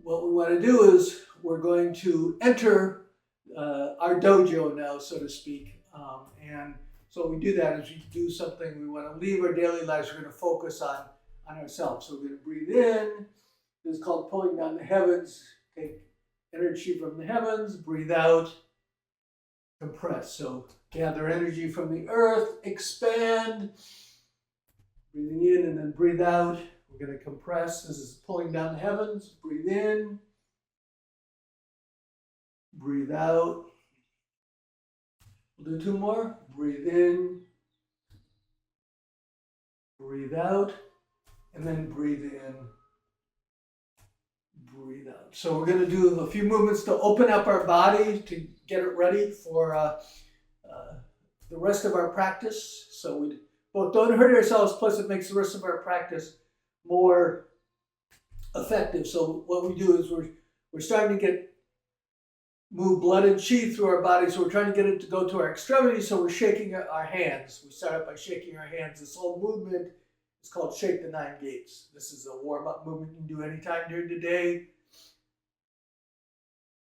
what we want to do is we're going to enter our dojo now, so to speak. And so we do that as we do something. We want to leave our daily lives. We're going to focus on ourselves. So we're going to breathe in. This is called pulling down the heavens. Take energy from the heavens. Breathe out. Compress. So gather energy from the earth. Expand. Breathing in and then breathe out. We're going to compress. This is pulling down the heavens. Breathe in. Breathe out. We'll do two more. Breathe in. Breathe out. And then breathe in. Breathe out. So we're going to do a few movements to open up our body to get it ready for the rest of our practice. So we both don't hurt ourselves, plus it makes the rest of our practice more effective. So what we do is we're starting to move blood and chi through our body. So we're trying to get it to go to our extremities. So we're shaking our hands. We start out by shaking our hands. This whole movement is called Shake the Nine Gates. This is a warm-up movement you can do anytime during the day.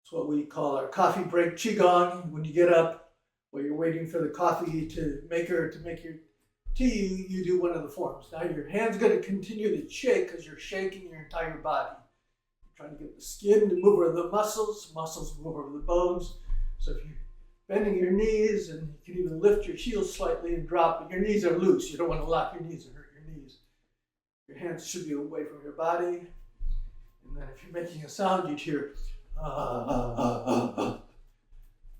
It's what we call our coffee break Qigong. When you get up, while you're waiting for the coffee to make your tea, you do one of the forms. Now your hand's going to continue to shake because you're shaking your entire body. You're trying to get the skin to move over the muscles move over the bones. So if you're bending your knees, and you can even lift your heels slightly and drop, but your knees are loose. You don't want to lock your knees and hurt your knees. Your hands should be away from your body. And then if you're making a sound, you'd hear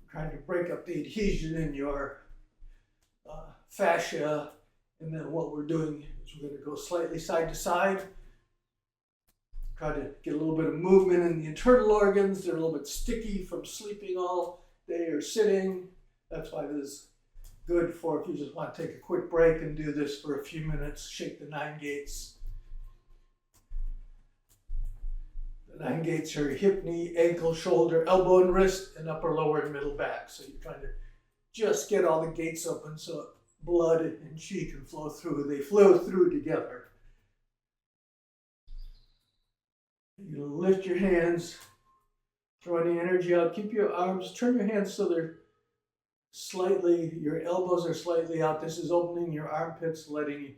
trying to break up the adhesion in your fascia. And then what we're doing is we're going to go slightly side to side. Try to get a little bit of movement in the internal organs. They're a little bit sticky from sleeping all day or sitting. That's why this is good for if you just want to take a quick break and do this for a few minutes. Shake the nine gates. The nine gates are hip, knee, ankle, shoulder, elbow, and wrist, and upper, lower, and middle back. So you're trying to just get all the gates open so blood and chi can flow through. They flow through together. You lift your hands, throw any energy out. Keep your arms, turn your hands so they're slightly, your elbows are slightly out. This is opening your armpits, letting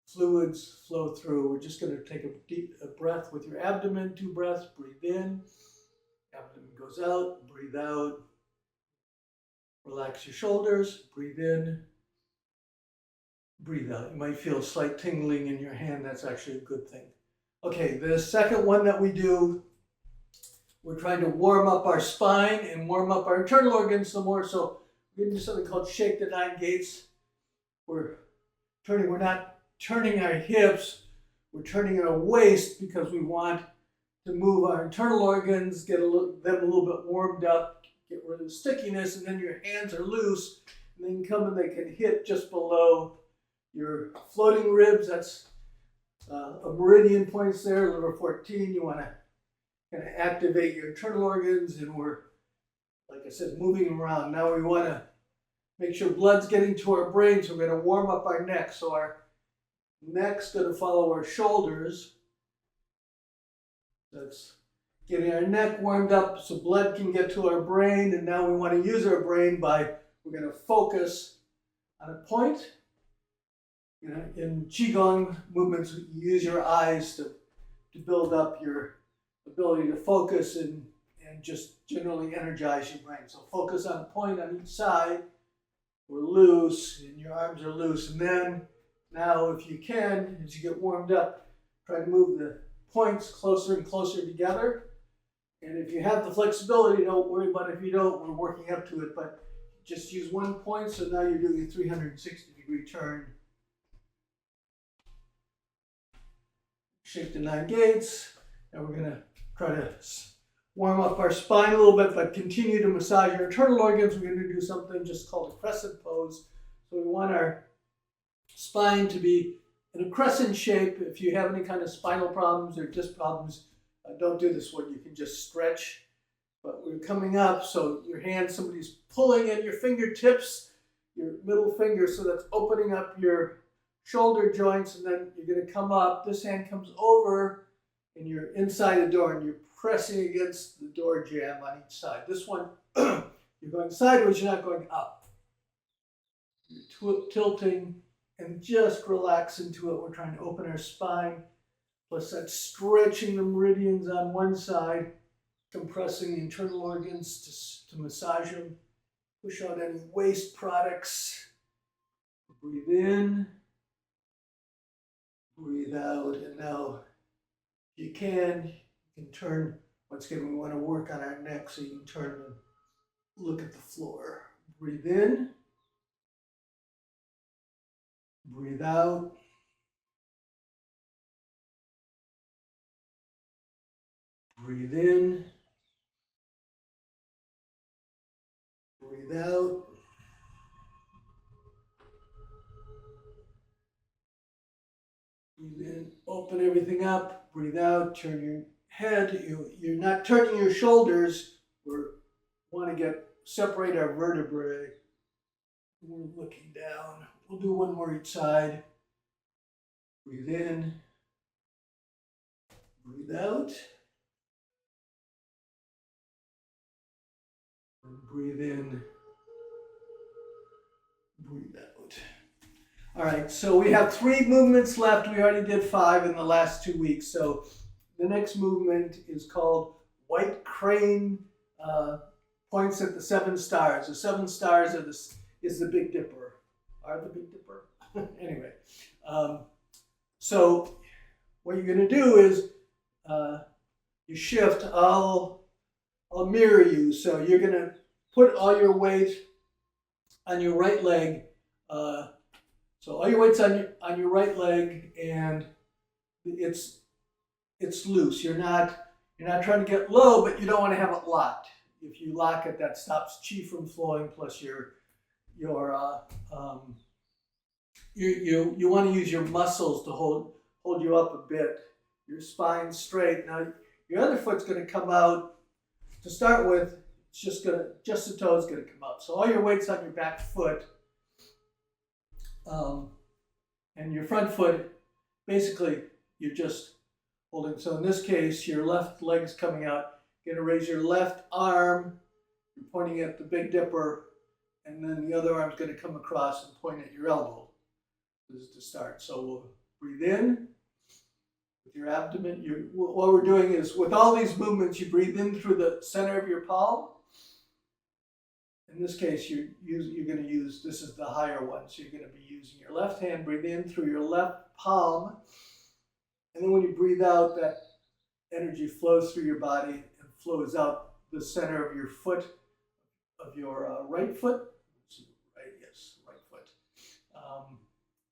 fluids flow through. We're just going to take a deep breath with your abdomen, 2 breaths. Breathe in, abdomen goes out, breathe out. Relax your shoulders, breathe in, breathe out. You might feel a slight tingling in your hand. That's actually a good thing. Okay, the second one that we do, we're trying to warm up our spine and warm up our internal organs some more. So we're going to do something called Shake the Nine Gates. We're not turning our hips, we're turning our waist because we want to move our internal organs, get them a little bit warmed up, get rid of the stickiness, and then your hands are loose, and they can come and they can hit just below your floating ribs. That's a meridian points there, number 14. You want to kind of activate your internal organs, and we're, like I said, moving them around. Now we want to make sure blood's getting to our brain, so we're going to warm up our neck. So our neck's going to follow our shoulders. That's getting our neck warmed up so blood can get to our brain. And now we want to use our brain we're going to focus on a point. You know, in Qigong movements, you use your eyes to build up your ability to focus and just generally energize your brain. So focus on a point on each side. We're loose, and your arms are loose. And then, now if you can, as you get warmed up, try to move the points closer and closer together. And if you have the flexibility, don't worry about it. If you don't, we're working up to it. But just use one point, so now you're doing a 360-degree turn. Shake the nine gates. And we're going to try to warm up our spine a little bit, but continue to massage your internal organs. We're going to do something just called a crescent pose. So we want our spine to be in a crescent shape. If you have any kind of spinal problems or disc problems, don't do this one. You can just stretch. But we're coming up, so your hand, somebody's pulling at your fingertips, your middle finger, so that's opening up your shoulder joints, and then you're going to come up. This hand comes over, and you're inside the door and you're pressing against the door jamb on each side. This one, you're going sideways, you're not going up. You're tilting and just relax into it. We're trying to open our spine, plus that's stretching the meridians on one side, compressing the internal organs to massage them, push out any waste products. Breathe in, breathe out, and now if you can turn. Once again, we want to work on our neck, so you can turn and look at the floor. Breathe in, breathe out. Breathe in, breathe out. Breathe in, open everything up, breathe out, turn your head. You're not turning your shoulders. We want to separate our vertebrae. We're looking down. We'll do one more each side. Breathe in, breathe out. And breathe in, breathe out. All right, so we have 3 movements left. We already did 5 in the last 2 weeks. So the next movement is called White Crane, points at the 7 stars. The 7 stars is the Big Dipper. Are the Big Dipper? Anyway, so what you're going to do is you shift. I'll mirror you. So you're going to put all your weight on your right leg. So all your weight's on your right leg, and it's loose. You're not trying to get low, but you don't want to have it locked. If you lock it, that stops chi from flowing. Plus, you want to use your muscles to hold you up a bit. Your spine straight. Now, your other foot's going to come out. To start with, it's just the toe is going to come out. So all your weight's on your back foot. And your front foot, basically, you're just holding. So in this case, your left leg's coming out. You're going to raise your left arm. You're pointing at the Big Dipper. And then the other arm's going to come across and point at your elbow. This is to start. So we'll breathe in with your abdomen. What we're doing is, with all these movements, you breathe in through the center of your palm. In this case, you're going to use, this is the higher one, so you're going to be using your left hand. Breathe in through your left palm. And then when you breathe out, that energy flows through your body and flows out the center of your foot, of your right foot. Right, yes, right foot.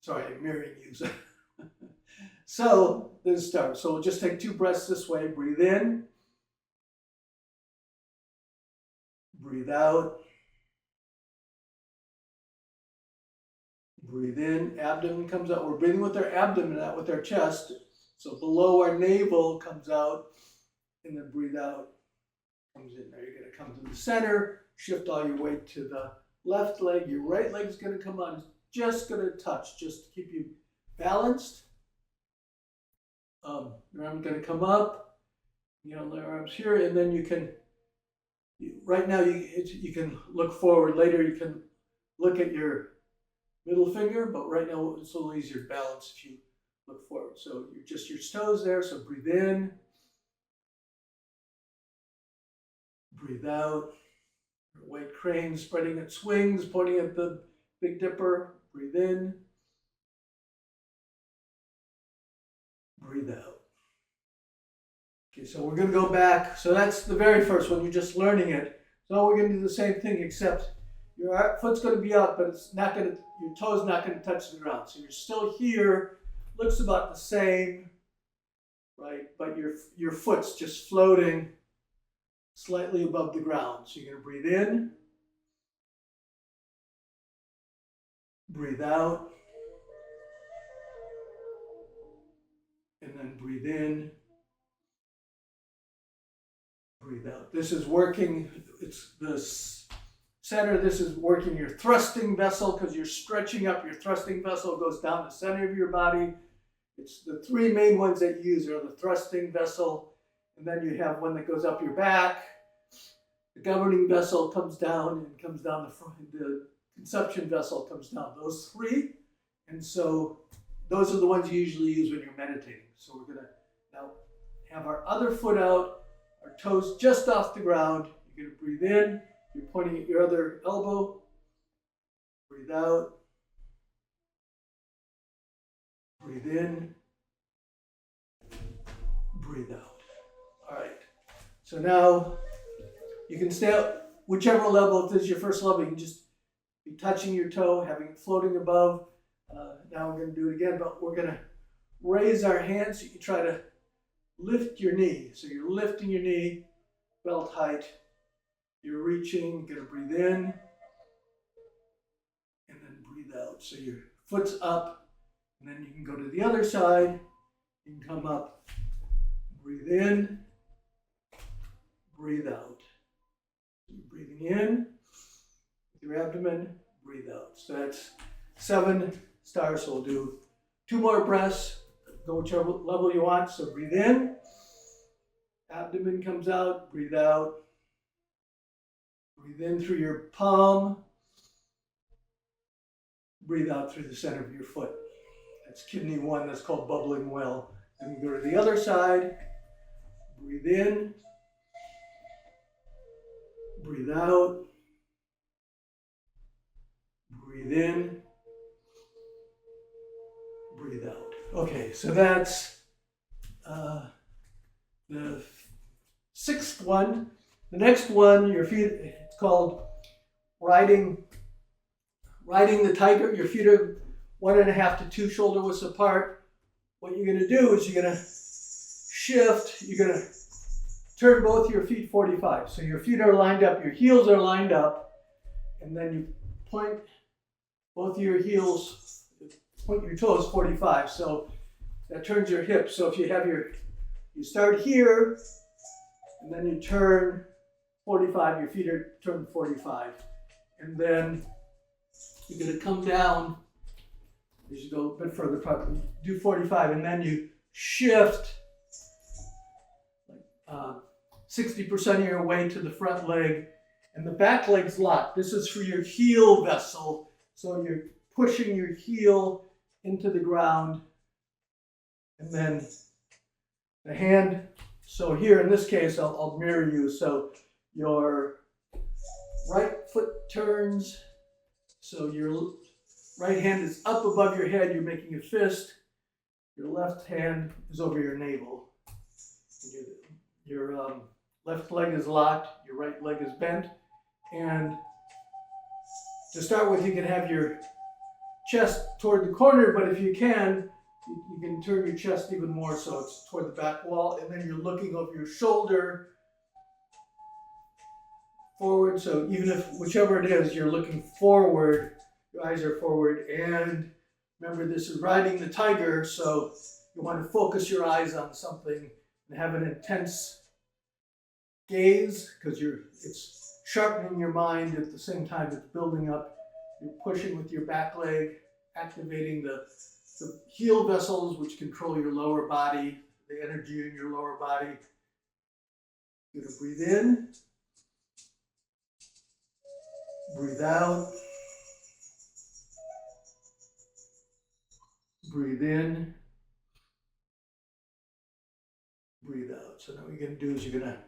Sorry, I'm mirroring you. So let's start. So we'll just take 2 breaths this way. Breathe in. Breathe out. Breathe in, abdomen comes out. We're breathing with our abdomen, not with our chest. So below our navel comes out, and then breathe out, comes in. Now you're going to come to the center, shift all your weight to the left leg. Your right leg is going to come out. It's just going to touch, just to keep you balanced. Your arm's going to come up, the arm's here, and then you can, right now you can look forward. Later you can look at your middle finger, but right now it's a little easier to balance if you look forward. So you're just your toes there, so breathe in, breathe out. White crane spreading its wings, pointing at the Big Dipper. Breathe in, breathe out. Okay, so we're going to go back. So that's the very first one. You're just learning it. So we're going to do the same thing, except your foot's going to be up, but it's not going to. Your toe's not going to touch the ground. So you're still here. Looks about the same, right? But your foot's just floating slightly above the ground. So you're going to breathe in, breathe out, and then breathe in, breathe out. This is working. It's this center. This is working your thrusting vessel, because you're stretching up. Your thrusting vessel goes down the center of your body. It's the three main ones that you use are the thrusting vessel, and then you have one that goes up your back. The governing vessel comes down and comes down the front. The consumption vessel comes down. Those three. And so those are the ones you usually use when you're meditating. So we're going to now have our other foot out, our toes just off the ground. You're going to breathe in. You're pointing at your other elbow. Breathe out. Breathe in. Breathe out. All right. So now you can stay up whichever level. If this is your first level, you can just be touching your toe, having it floating above. Now we're going to do it again, but we're going to raise our hands. So you try to lift your knee. So you're lifting your knee, belt height. You're reaching. You're going to breathe in and then breathe out. So your foot's up, and then you can go to the other side. You can come up, breathe in, breathe out. You're breathing in with your abdomen, breathe out. So that's 7 stars. So we'll do 2 more breaths. Go whichever level you want. So breathe in, abdomen comes out, breathe out. Breathe in through your palm, breathe out through the center of your foot. That's kidney 1, that's called bubbling well. Then we go to the other side, breathe in, breathe out, breathe in, breathe out. Okay, so that's the 6th one. The next one, your feet, it's called riding the tiger. Your feet are 1.5 to 2 shoulder widths apart. What you're going to do is you're going to shift. You're going to turn both your feet 45. So your feet are lined up, your heels are lined up, and then you point both your heels, point your toes 45. So that turns your hips. So if you have you start here, and then you turn 45, your feet are turned 45. And then you're going to come down as you go a bit further apart. Do 45, and then you shift 60% of your weight to the front leg, and the back leg's locked. This is for your heel vessel. So you're pushing your heel into the ground, and then the hand. So here in this case, I'll mirror you. So your right foot turns. So your right hand is up above your head. You're making a fist. Your left hand is over your navel. Your left leg is locked. Your right leg is bent. And to start with, you can have your chest toward the corner, but if you can turn your chest even more so it's toward the back wall, and then you're looking over your shoulder forward. So even if whichever it is, you're looking forward, your eyes are forward. And remember, this is riding the tiger, so you want to focus your eyes on something and have an intense gaze, because it's sharpening your mind at the same time it's building up. You're pushing with your back leg, activating the heel vessels, which control your lower body, the energy in your lower body. You're going to breathe in, breathe out, breathe in, breathe out. So now what you're going to do is you're going to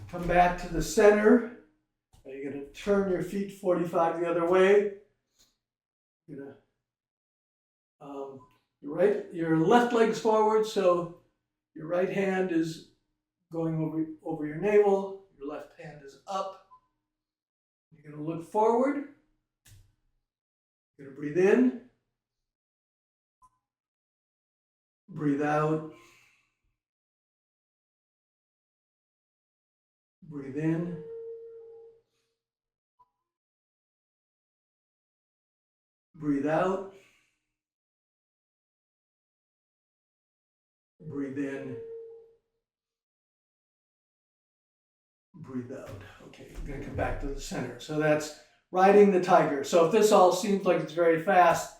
come back to the center. You're going to turn your feet 45 the other way. You're going to your left leg's forward, so your right hand is going over your navel. Your left hand is up. You're going to look forward. You're going to breathe in, breathe out, breathe in, breathe out, breathe in, breathe out. Okay, we're going to come back to the center. So that's riding the tiger. So if this all seems like it's very fast,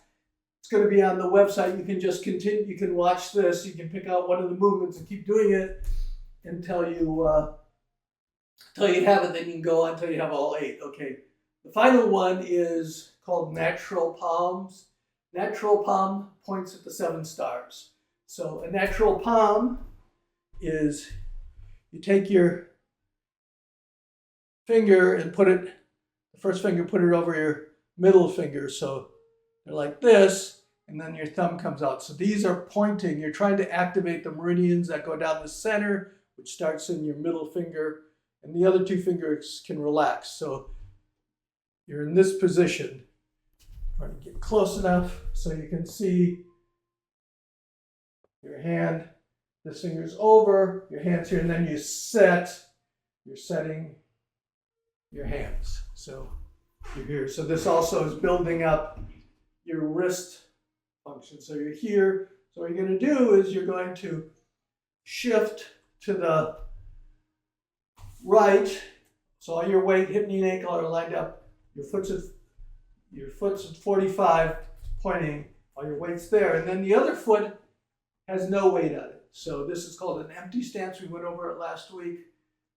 It's going to be on the website. You can just continue. You can watch this. You can pick out one of the movements and keep doing it until you have it. Then you can go on until you have all 8. Okay. The final one is called natural palms. Natural palm points at the 7 stars. So a natural palm is you take your finger and put it, the first finger, put it over your middle finger. So they're like this, and then your thumb comes out. So these are pointing. You're trying to activate the meridians that go down the center, which starts in your middle finger, and the other 2 fingers can relax. So you're in this position. Try to get close enough so you can see your hand. This finger's over, your hand's here, and then you set. You're setting your hands. So you're here. So this also is building up your wrist function. So you're here. So what you're going to do is you're going to shift to the right. So all your weight, hip, knee, and ankle are lined up. Your foot's at 45, pointing. All your weight's there. And then the other foot has no weight on it. So this is called an empty stance. We went over it last week.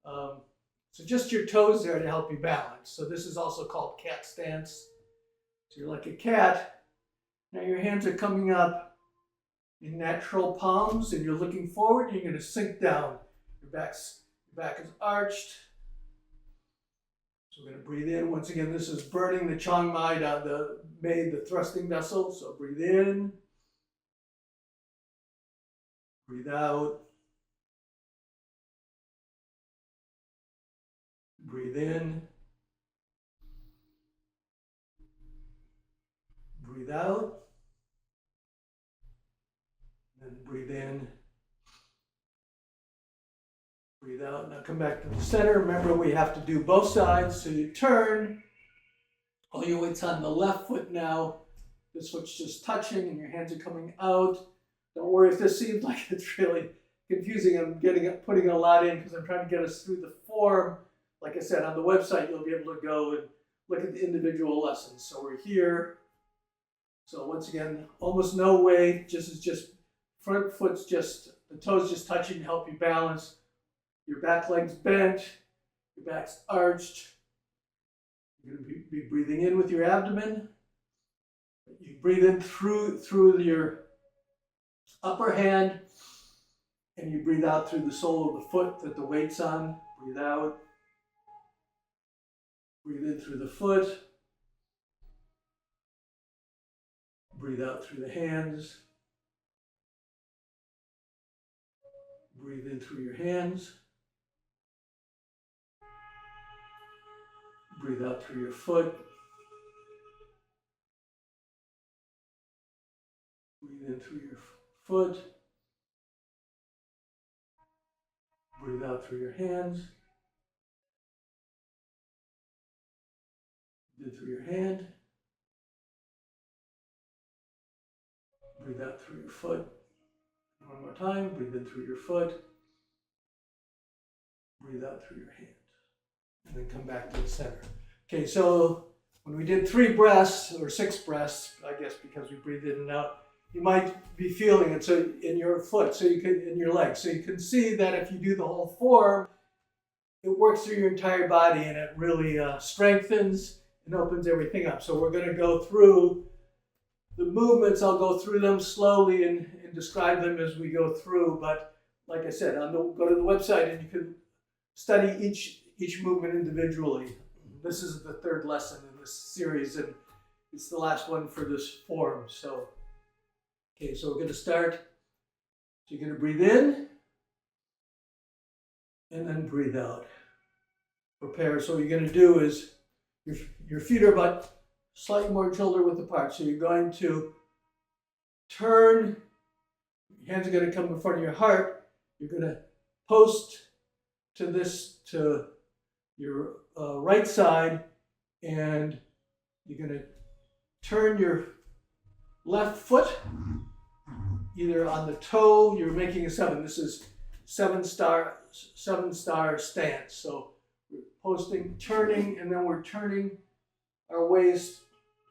So just your toes there to help you balance. So this is also called cat stance. So you're like a cat. Now your hands are coming up in natural palms, and you're looking forward. You're going to sink down. Your back is arched. So we're going to breathe in. Once again, this is burning the Chong Mai down the thrusting vessel. So breathe in. Breathe out. Breathe in. Breathe out. And breathe in. Breathe out. Now come back to the center. Remember, we have to do both sides. So you turn. All your weight's on the left foot now. This foot's just touching and your hands are coming out. Don't worry if this seems like it's really confusing. I'm putting a lot in because I'm trying to get us through the form. Like I said, on the website, you'll be able to go and look at the individual lessons. So we're here. So once again, almost no weight. Just front foot's just, the toes just touching to help you balance. Your back leg's bent. Your back's arched. You're going to be breathing in with your abdomen. You breathe in through your upper hand, and you breathe out through the sole of the foot that the weight's on. Breathe out. Breathe in through the foot. Breathe out through the hands. Breathe in through your hands. Breathe out through your foot. Breathe in through your foot. Breathe out through your hands. Breathe in through your hand. Breathe out through your foot. One more time. Breathe in through your foot. Breathe out through your hand. And then come back to the center. Okay, so when we did 3 breaths, or 6 breaths, I guess because we breathed in and out, you might be feeling it so in your foot, so you could in your legs. So you can see that if you do the whole form, it works through your entire body and it really strengthens and opens everything up. So we're going to go through the movements. I'll go through them slowly and describe them as we go through. But like I said, go to the website and you can study each movement individually. This is the 3rd lesson in this series, and it's the last one for this form. So, okay, so we're going to start. So you're going to breathe in and then breathe out. Prepare. So what you're going to do is your feet are about slightly more shoulder width apart. So you're going to turn. Your hands are going to come in front of your heart. You're going to post to your right side, and you're going to turn your left foot either on the toe. You're making a 7. This is 7-star stance. So we're posting, turning, and then we're turning our waist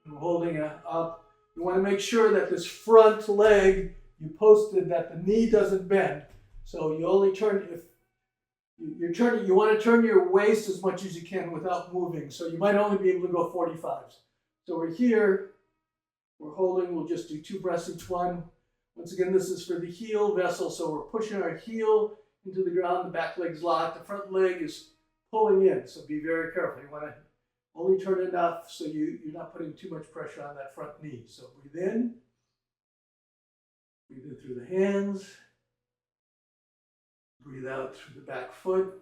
and holding it up. You want to make sure that this front leg, you posted that the knee doesn't bend. So you only turn, if you're turning, you want to turn your waist as much as you can without moving. So you might only be able to go 45s. So we're here, we're holding, we'll just do 2 breaths each one. Once again, this is for the heel vessel. So we're pushing our heel into the ground, the back leg's locked, the front leg is pulling in. So be very careful. You want to only turn enough so you're not putting too much pressure on that front knee. So breathe in through the hands, breathe out through the back foot,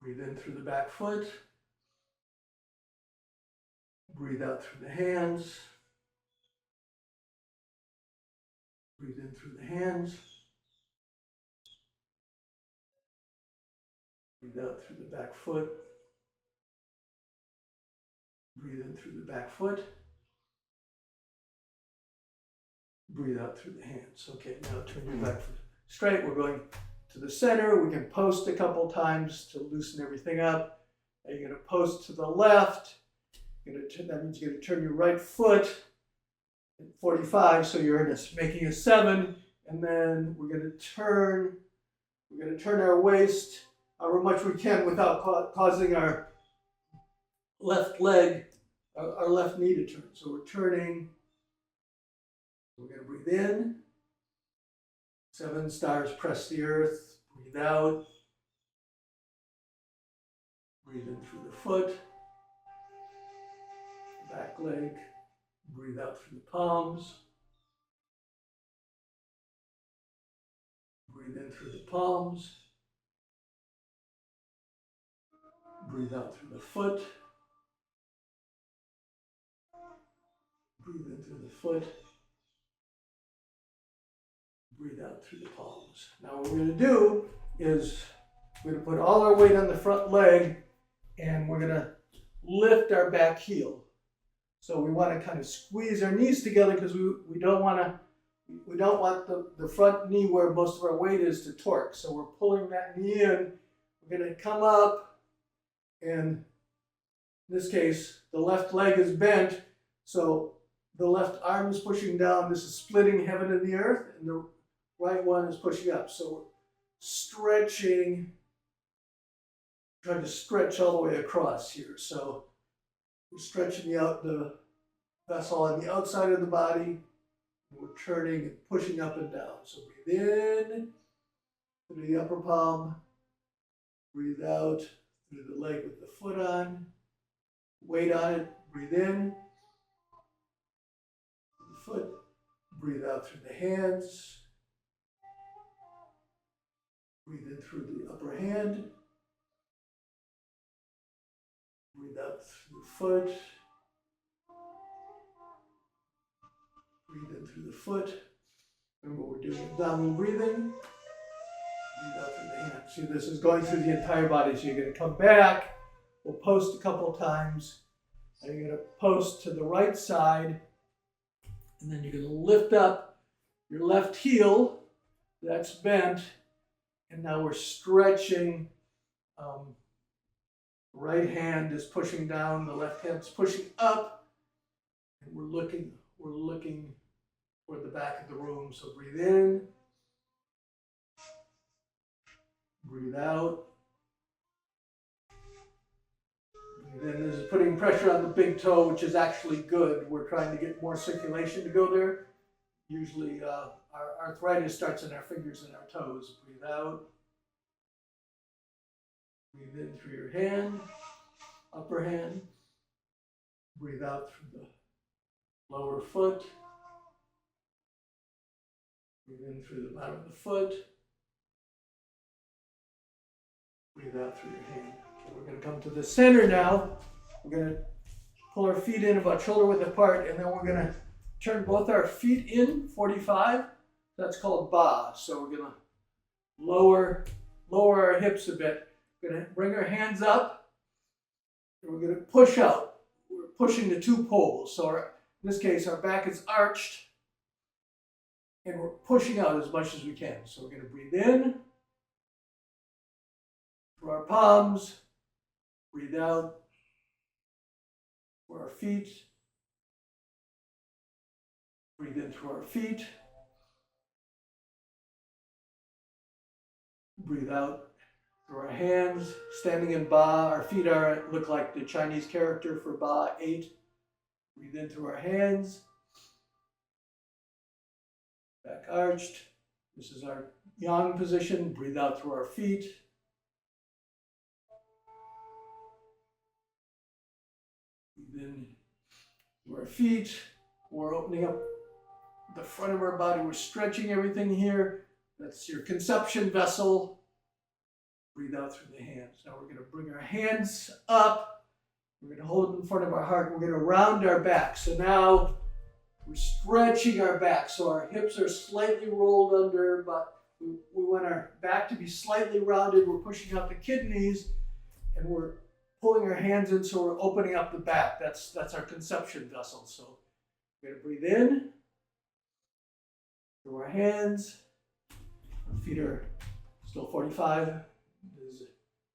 breathe in through the back foot, breathe out through the hands, breathe in through the hands, breathe out through the back foot, breathe in through the back foot, breathe out through the hands. Okay, now turn your back foot straight. We're going to the center. We can post a couple times to loosen everything up. Now you're going to post to the left. That means you're going to turn your right foot at 45, so you're making a 7, and then we're going to turn our waist however much we can without causing our left leg, our left knee to turn. So we're turning. We're going to breathe in. 7 stars, press the earth. Breathe out. Breathe in through the foot. Back leg. Breathe out through the palms. Breathe in through the palms. Breathe out through the foot. Breathe in through the foot. Breathe out through the palms. Now what we're going to do is we're going to put all our weight on the front leg and we're going to lift our back heel. So we want to kind of squeeze our knees together because we don't want the front knee where most of our weight is to torque. So we're pulling that knee in. We're going to come up, and in this case the left leg is bent, so the left arm is pushing down. This is splitting heaven and the earth, and the right one is pushing up. So we're stretching, trying to stretch all the way across here. So we're stretching the vessel on the outside of the body. We're turning and pushing up and down. So breathe in through the upper palm. Breathe out through the leg with the foot on. Weight on it. Breathe in through the foot. Breathe out through the hands. Breathe in through the upper hand. Breathe out through the foot. Breathe in through the foot. Remember, we're doing abdominal breathing. Breathe out through the hand. See, this is going through the entire body. So you're going to come back. We'll post a couple times. And you're going to post to the right side. And then you're going to lift up your left heel. That's bent. And now we're stretching. Right hand is pushing down. The left hand's pushing up. And we're looking toward the back of the room. So breathe in. Breathe out. Breathe in. This is putting pressure on the big toe, which is actually good. We're trying to get more circulation to go there. Usually our arthritis starts in our fingers and our toes. Breathe out. Breathe in through your hand, upper hand. Breathe out through the lower foot. Breathe in through the bottom of the foot. Breathe out through your hand. Okay, we're going to come to the center now. We're going to pull our feet in about shoulder width apart, and then we're going to turn both our feet in 45. That's called ba. So we're going to lower our hips a bit. We're going to bring our hands up, and we're going to push out. We're pushing the 2 poles. So in this case, our back is arched, and we're pushing out as much as we can. So we're going to breathe in through our palms, breathe out through our feet. Breathe in through our feet. Breathe out through our hands. Standing in Ba, our feet look like the Chinese character for Ba, 8. Breathe in through our hands. Back arched. This is our Yang position. Breathe out through our feet. Breathe in through our feet. We're opening up the front of our body. We're stretching everything here. That's your conception vessel. Breathe out through the hands. Now we're going to bring our hands up. We're going to hold it in front of our heart. We're going to round our back. So now we're stretching our back. So our hips are slightly rolled under, but we want our back to be slightly rounded. We're pushing out the kidneys and we're pulling our hands in, so we're opening up the back. That's our conception vessel. So we're going to breathe in through our hands. Our feet are still 45. This is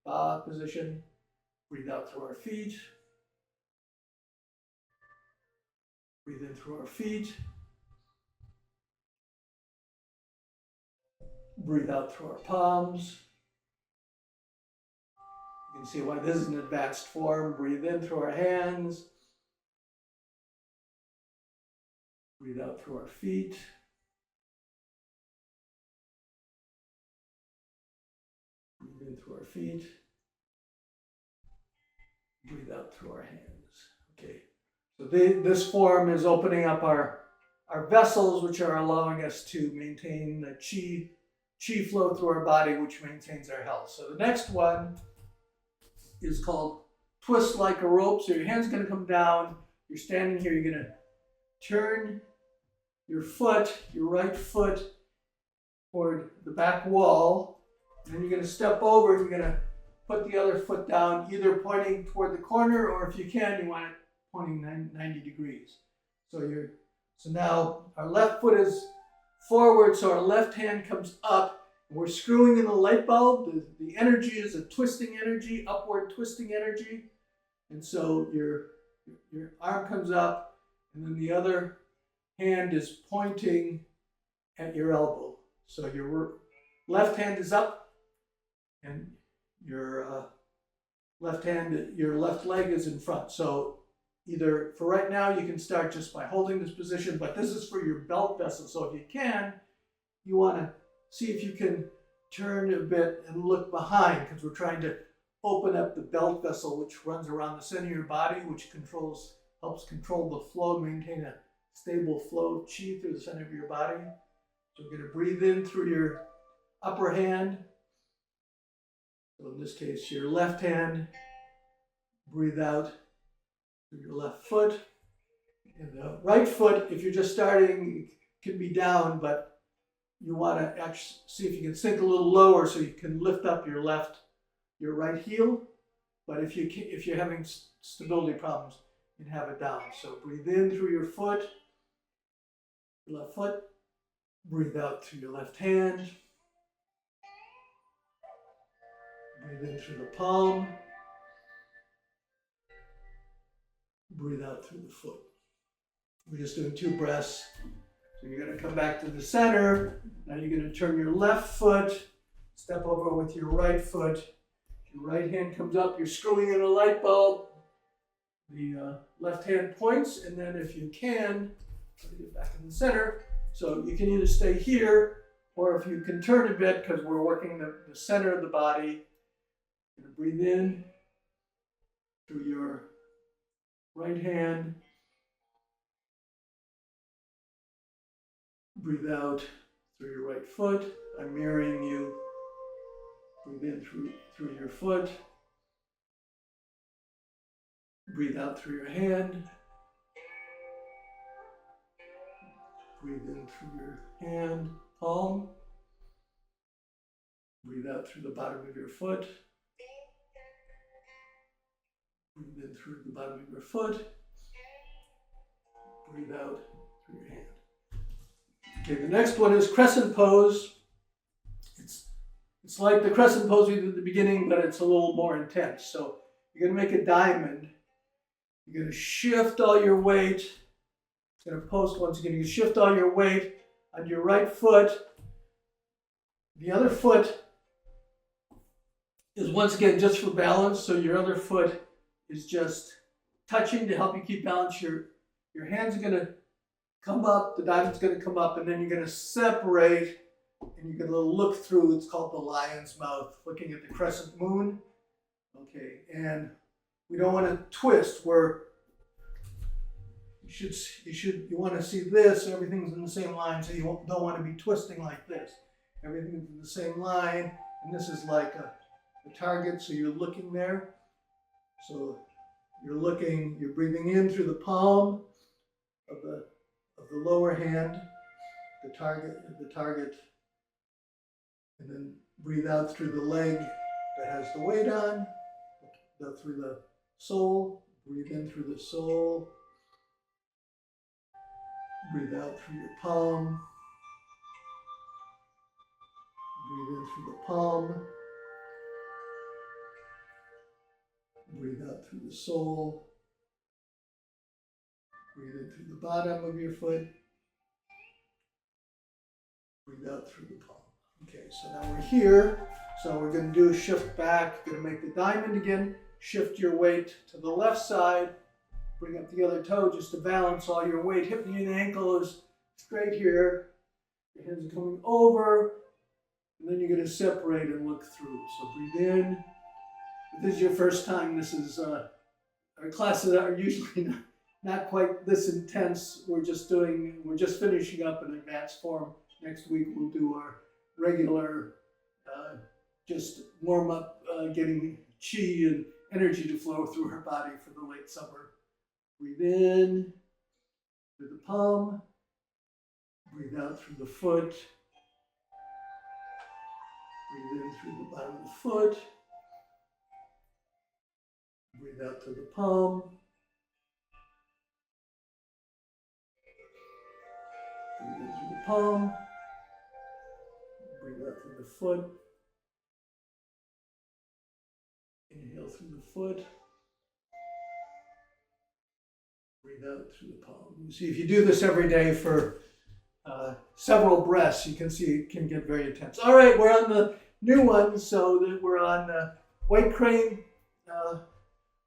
Ba position. Breathe out through our feet. Breathe in through our feet. Breathe out through our palms. You can see why this is an advanced form. Breathe in through our hands. Breathe out through our feet. Breathe in through our feet. Breathe out through our hands. Okay. So this form is opening up our vessels, which are allowing us to maintain the chi flow through our body, which maintains our health. So the next one is called twist like a rope. So your hand's going to come down. You're standing here. You're going to turn your foot, your right foot, toward the back wall. And then you're going to step over. You're going to put the other foot down, either pointing toward the corner, or if you can, you want it pointing 90 degrees. So now our left foot is forward, so our left hand comes up. We're screwing in the light bulb. The energy is a twisting energy, upward twisting energy. And so your arm comes up, and then the other hand is pointing at your elbow. So your left hand is up, and your left leg is in front. So either, for right now, you can start just by holding this position, but this is for your belt vessel. So if you can, you want to see if you can turn a bit and look behind, because we're trying to open up the belt vessel, which runs around the center of your body, which helps control the flow, maintain a stable flow of chi through the center of your body. So we're going to breathe in through your upper hand. So in this case, your left hand. Breathe out through your left foot. And the right foot, if you're just starting, can be down, but you want to actually see if you can sink a little lower so you can lift up your right heel. But if you're having stability problems, you can have it down. So breathe in through your foot, your left foot. Breathe out through your left hand. Breathe in through the palm. Breathe out through the foot. We're just doing 2 breaths. So you're going to come back to the center. Now you're going to turn your left foot, step over with your right foot. Your right hand comes up, you're screwing in a light bulb. The left hand points, and then if you can, try to get back in the center. So you can either stay here, or if you can turn a bit, because we're working the center of the body. You're going to breathe in through your right hand. Breathe out through your right foot. I'm mirroring you. Breathe in through your foot. Breathe out through your hand. Breathe in through your hand, palm. Breathe out through the bottom of your foot. Breathe in through the bottom of your foot. Breathe out through your hand. Okay, the next one is Crescent Pose. It's like the Crescent Pose we did at the beginning, but it's a little more intense. So you're going to make a diamond, You're going to shift all your weight. It's going to post once again. You shift all your weight on your right foot. The other foot is once again just for balance. So your other foot is just touching to help you keep balance. Your hands are going to come up, the diamond's going to come up, and then you're going to separate, and you're going to look through. It's called the lion's mouth, looking at the crescent moon. Okay, and we don't want to twist where you want to see this, everything's in the same line, so you don't want to be twisting like this. Everything's in the same line, and this is like a target, so you're looking there. So you're breathing in through the palm of the lower hand, the target, and then breathe out through the leg that has the weight on, through the sole, breathe in through the sole, breathe out through your palm, breathe in through the palm, breathe out through the sole, breathe in through the bottom of your foot, breathe out through the palm. Okay, so now we're here. So we're going to do a shift back. Going to make the diamond again. Shift your weight to the left side. Bring up the other toe just to balance all your weight. Hip, knee, and ankle is straight here. Your hands are coming over. And then you're going to separate and look through. So breathe in. If this is your first time, this is our classes are usually not quite this intense. We're just finishing up an advanced form. Next week we'll do our regular, just warm up, getting chi and energy to flow through her body for the late summer. Breathe in through the palm, breathe out through the foot, breathe in through the bottom of the foot, breathe out through the palm, breathe in through the palm, breathe out through the foot, inhale through the foot, breathe out through the palm. You see, if you do this every day for several breaths, you can see it can get very intense. All right, we're on the new one, so that we're on white crane,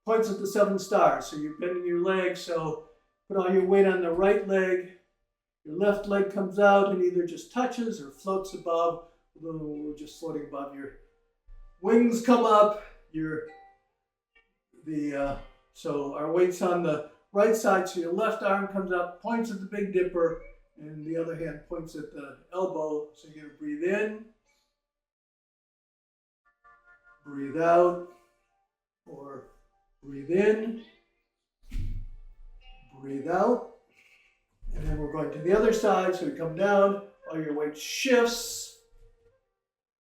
points at the 7 stars. So you're bending your leg, so put all your weight on the right leg. Your left leg comes out and either just touches or floats above. We're just floating above. Your wings come up. So our weight's on the right side, so your left arm comes up, points at the Big Dipper, and the other hand points at the elbow. So you're going to breathe in, breathe out, or breathe in, breathe out. And then we're going to the other side, so we come down, all your weight shifts.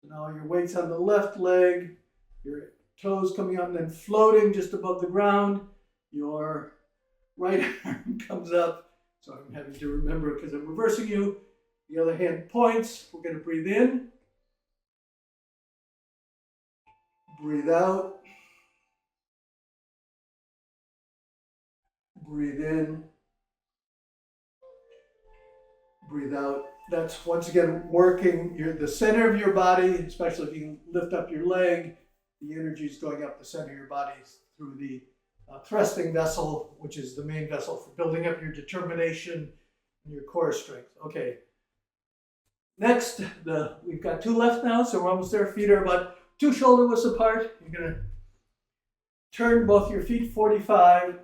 Now your weight's on the left leg, your toes coming up and then floating just above the ground. Your right arm comes up, so I'm having to remember because I'm reversing you. The other hand points. We're going to breathe in, breathe out, breathe in, breathe out. That's once again working the center of your body, especially if you can lift up your leg. The energy is going up the center of your body through the thrusting vessel, which is the main vessel for building up your determination and your core strength. Okay. Next, we've got 2 left now, so we're almost there. Feet are about 2 shoulder widths apart. You're going to turn both your feet 45.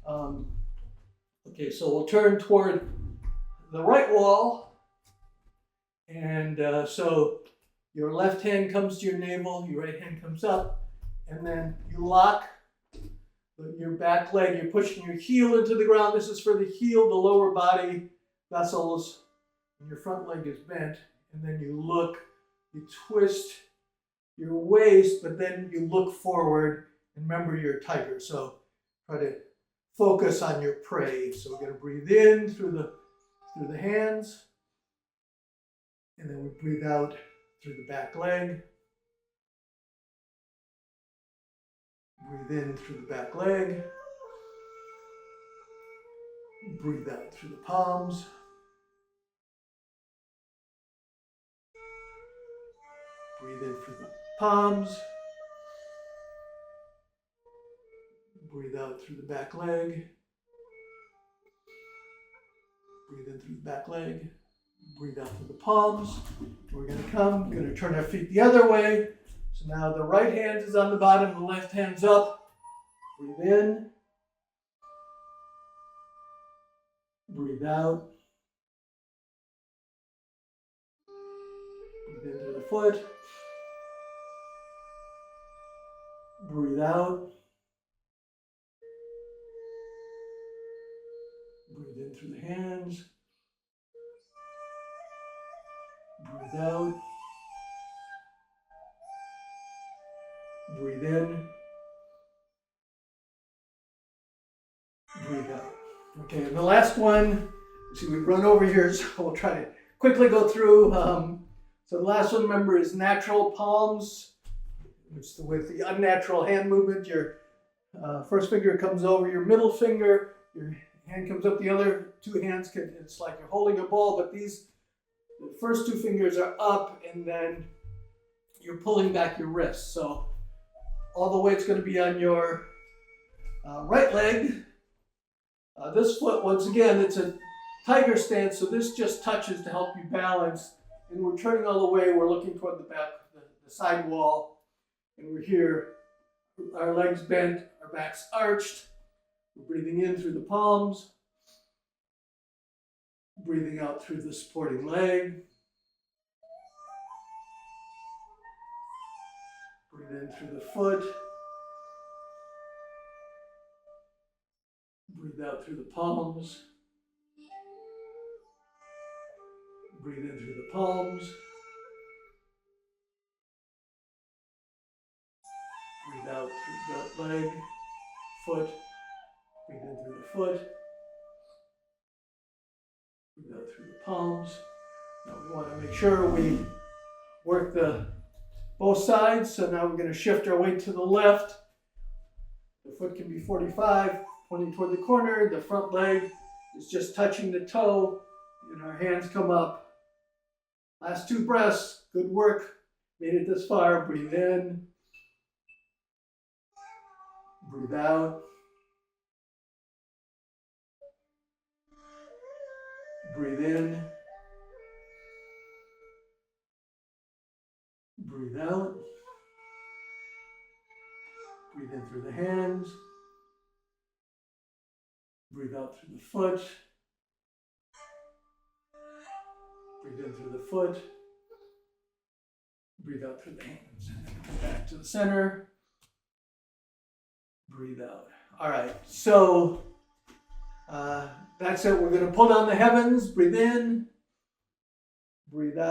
Okay, so we'll turn toward the right wall. And so your left hand comes to your navel, your right hand comes up, and then you lock your back leg. You're pushing your heel into the ground. This is for the heel, the lower body vessels. And your front leg is bent. And then you look, you twist your waist, but then you look forward. And remember, you're a tiger, so try to focus on your prey. So we're going to breathe in through the hands. And then we breathe out through the back leg. Breathe in through the back leg. Breathe out through the palms. Breathe in through the palms. Breathe out through the back leg. Breathe in through the back leg. Breathe out through the palms. We're going to turn our feet the other way. So now the right hand is on the bottom, the left hand's up. Breathe in. Breathe out. Breathe in through the foot. Breathe out. Breathe in through the hands. Breathe out. Breathe in. Breathe out. Okay, and the last one, see, we run over here, so we'll try to quickly go through. So the last one, remember, is natural palms, which is with the unnatural hand movement. Your first finger comes over your middle finger, your hand comes up, the other two hands, it's like you're holding a ball, but the first two fingers are up, and then you're pulling back your wrist. So all the weight's going to be on your right leg. This foot, once again, it's a tiger stance, so this just touches to help you balance. And we're turning all the way, we're looking toward the back, the side wall, and we're here, our legs bent, our backs arched. We're breathing in through the palms, breathing out through the supporting leg. Breathe in through the foot. Breathe out through the palms. Breathe in through the palms. Breathe out through the leg, foot. Breathe in through the foot. Breathe out through the palms. Now we want to make sure we work both sides. So now we're going to shift our weight to the left. The foot can be 45, pointing toward the corner. The front leg is just touching the toe, and our hands come up. Last two breaths. Good work. Made it this far. Breathe in. Breathe out. Breathe in. Breathe out. Breathe in through the hands. Breathe out through the foot. Breathe in through the foot. Breathe out through the hands. Back to the center. Breathe out. All right, so that's it. We're going to pull down the heavens. Breathe in. Breathe out.